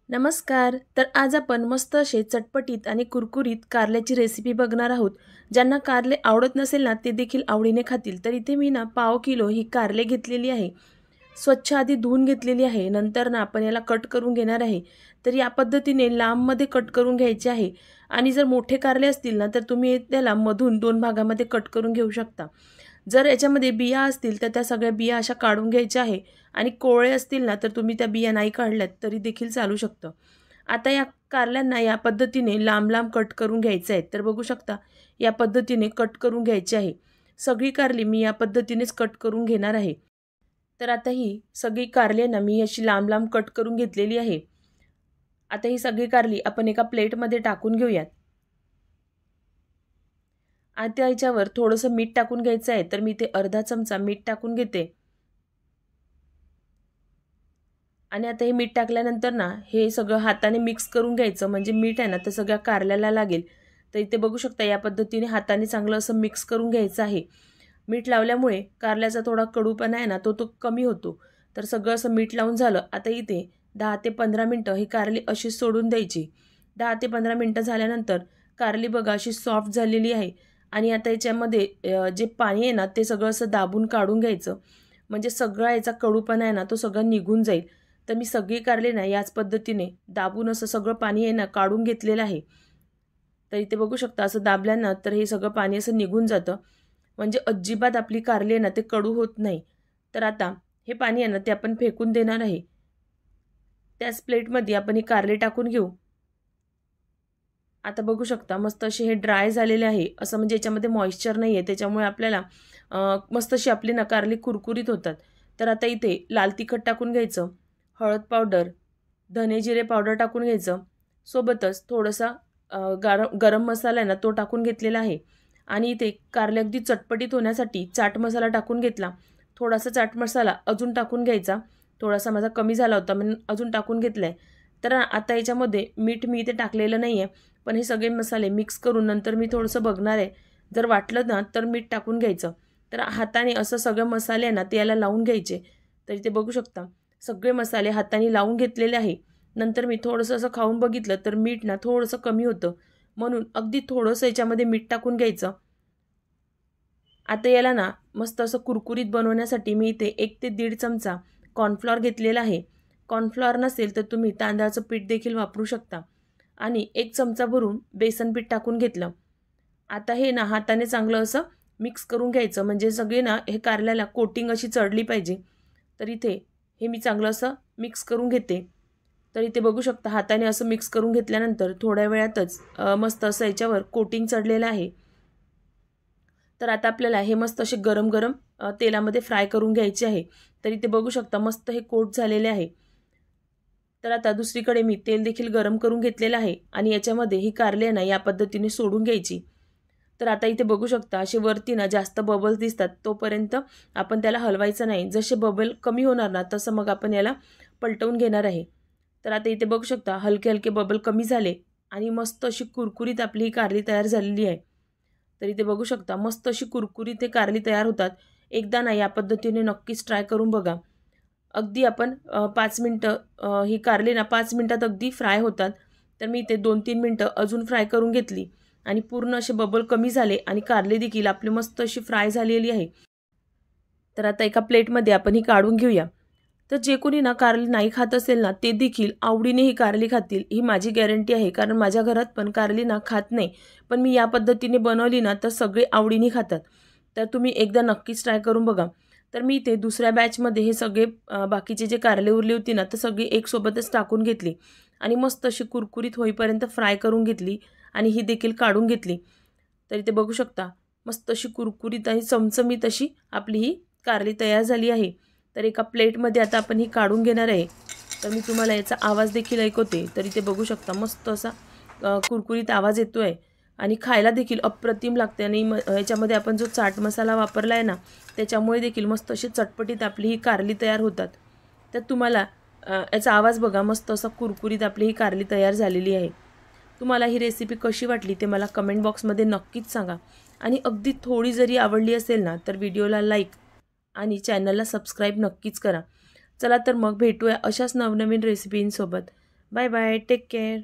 नमस्कार. तर आज आपण मस्त असे चटपटीत आणि कुरकुरीत कारल्याची रेसिपी बघणार आहोत. ज्यांना कारले आवडत नसेल ना, ते देखील आवडीने खातील. तर इथे मी ना पाव किलो ही कारले घेतलेली आहे. स्वच्छ आधी धुवून घेतलेली आहे. नंतर ना आपण याला कट करून घेणार आहे. तर या पद्धतीने लांबमध्ये कट करून घ्यायचे आहे. आणि जर मोठे कारले असतील ना, तर तुम्ही त्याला मधून 2 भागामध्ये कट करून घेऊ शकता. जर याच्यामध्ये बिया असतील तर त्या सगळ्या बिया अशा काढून घ्यायच्या आहे आणि कोवळे असतील ना तर तुम्ही त्या बिया नाही काढल्यात तरी देखील चालू शकतं. आता या कारल्यांना या पद्धतीने लांब-लांब कट करून घ्यायचं आहे. तर बघू शकता या पद्धतीने कट करून घ्यायची आहे. सगळी कारली मी या पद्धतीनेच कट करून घेणार आहे. तर आता ही सगळी कारली ना मी अशी लांब-लांब कट करून घेतलेली आहे. आता ही सगळी कारली आपण एका प्लेटमध्ये टाकून घेऊयात. आता याच्यावर थोडंसं मीठ टाकून घ्यायचं आहे. तर मी ते अर्धा चमचा मीठ टाकून घेते. आणि आता हे मीठ टाकल्यानंतर ना हे सगळं हाताने मिक्स करून घ्यायचं, म्हणजे मीठ आहे ना ते सगळ्या कारल्याला लागेल. तर इथे बघू शकता या पद्धतीने हाताने चांगलं असं मिक्स करून घ्यायचं आहे. मीठ लावल्यामुळे कारल्याचा थोडा कडूपणा आहे ना तो कमी होतो. तर सगळं असं मीठ लावून झालं. आता इथे 10 ते 15 मिनटं ही कारली अशी सोडून द्यायची. 10 ते 15 मिनटं झाल्यानंतर कारली बघा अशी सॉफ्ट झालेली आहे. आणि आता याच्यामध्ये जे पाणी आहे ना ते सगळं असं दाबून काढून घ्यायचं, म्हणजे सगळा याचा कडूपणा आहे ना तो सगळं निघून जाईल. तर मी सगळी कारले ना याच पद्धतीने दाबून असं सगळं पाणी आहे ना काढून घेतलेलं आहे. तर इथे बघू शकता असं दाबल्यानं तर हे सगळं पाणी असं निघून जातं, म्हणजे अजिबात आपली कारली आहे ना ते कडू होत नाही. तर आता हे पाणी आहे ना ते आपण फेकून देणार आहे. त्याच प्लेटमध्ये आपण ही कारले टाकून घेऊ. आता बघू शकता मस्त असे हे ड्राय झालेले आहे, असं म्हणजे याच्यामध्ये मॉइश्चर नाही आहे, त्याच्यामुळे आपल्याला मस्त अशी आपली ना कारली कुरकुरीत होतात. तर आता इथे लाल तिखट टाकून घ्यायचं, हळद पावडर, धने जिरे पावडर टाकून घ्यायचं, सोबतच थोडासा गरम मसाला आहे ना तो टाकून घेतलेला आहे. आणि इथे कारले अगदी चटपटीत होण्यासाठी चाट मसाला टाकून घेतला. थोडासा चाट मसाला अजून टाकून घ्यायचा, थोडासा माझा कमी झाला होता म्हणून अजून टाकून घेतला आहे. तर आता याच्यामध्ये मीठ मी इथे टाकलेलं नाही आहे, पण हे सगळे मसाले मिक्स करून नंतर मी थोडंसं बघणार आहे. जर वाटलं ना तर मीठ टाकून घ्यायचं. तर हाताने असं सगळे मसाले ना ते याला लावून घ्यायचे. तर इथे बघू शकता सगळे मसाले हाताने लावून घेतलेले आहे. नंतर मी थोडंसं असं खाऊन बघितलं तर मीठ ना थोडंसं कमी होतं, म्हणून अगदी थोडंसं याच्यामध्ये मीठ टाकून घ्यायचं. आता याला ना मस्त असं कुरकुरीत बनवण्यासाठी मी इथे 1 ते 1.5 चमचा कॉर्नफ्लॉर घेतलेला आहे. कॉर्नफ्लॉर नसेल तर तुम्ही तांदळाचं पीठ देखील वापरू शकता. आणि 1 चमचा भरून बेसन पीठ टाकून घेतलं. आता हे ना हाताने चांगलं असं मिक्स करून घ्यायचं, म्हणजे सगळे ना हे कारल्याला कोटिंग अशी चढली पाहिजे. तर इथे हे मी चांगलं असं मिक्स करून घेते. तर इथे बघू शकता हाताने असं मिक्स करून घेतल्यानंतर थोड्या वेळातच मस्त असं याच्यावर कोटिंग चढलेलं आहे. तर आता आपल्याला हे मस्त असे गरम-गरम तेलामध्ये फ्राय करून घ्यायचे आहे. तर इथे बघू शकता मस्त हे कोट झालेले आहे. तर आता दुसरीकडे मी तेल देखील गरम करून घेतलेलं आहे आणि याच्यामध्ये ही कारले ना या पद्धतीने सोडून घ्यायची. तर आता इथे बघू शकता असे वरती ना जास्त बबल्स दिसतात, तोपर्यंत आपण त्याला हलवायचं नाही. जसे बबल कमी होणार ना तसं मग आपण याला पलटवून घेणार आहे. तर आता इथे बघू शकता हलके-हलके बबल कमी झाले आणि मस्त अशी कुरकुरीत आपली ही कारली तयार झालेली आहे. तर इथे बघू शकता मस्त अशी कुरकुरीत हे कारली तयार होतात. एकदा ना या पद्धतीने नक्कीच ट्राय करून बघा. अगदी आपण 5 मिनिटं ही कारली ना 5 मिनिटात अगदी फ्राय होतात. तर मी इथे 2-3 मिनिटं अजून फ्राय करून घेतली आणि पूर्ण असे बबल कमी झाले आणि कारली देखील आपली मस्त अशी फ्राय झालेली आहे. तर आता एका प्लेटमध्ये आपण ही काढून घेऊया. तर जे कोणी ना कारली नाही खात असेल ना ते देखील आवडीने ही कारली खातील, ही माझी गॅरंटी आहे. कारण माझ्या घरात पण कारली ना खात नाही, पण मी या पद्धतीने बनवली ना तर सगळे आवडीने खातात. तर तुम्ही एकदा नक्कीच ट्राय करून बघा. तर मी इथे दुसऱ्या बॅचमध्ये हे सगळे बाकीचे जे कारले उरली होती ना तर सगळी एकसोबतच टाकून घेतली आणि मस्त अशी कुरकुरीत होईपर्यंत फ्राय करून घेतली आणि ही देखील काढून घेतली. तर इथे बघू शकता मस्त अशी कुरकुरीत आणि चमचमीत अशी आपली ही कारली तयार झाली आहे. तर एका प्लेटमध्ये आता आपण ही काढून घेणार आहे. तर मी तुम्हाला याचा आवाज देखील ऐकवते. तर इथे बघू शकता मस्त असा कुरकुरीत आवाज येतो आहे आणि खायला देखील अप्रतिम लागते. आणि याच्यामध्ये आपण जो चाट मसाला वापरला आहे ना त्याच्यामुळे देखील मस्त अशी चटपटीत आपली ही कारली तयार होतात. तर तुम्हाला याचा आवाज बघा, मस्त असा कुरकुरीत आपली ही कारली तयार झालेली आहे. तुम्हाला ही रेसिपी कशी वाटली ते मला कमेंट बॉक्समध्ये नक्कीच सांगा. आणि अगदी थोडी जरी आवडली असेल ना तर व्हिडिओला लाईक आणि चॅनलला सबस्क्राईब नक्कीच करा. चला तर मग भेटूया अशाच नवनवीन रेसिपींसोबत. Bye bye, take care.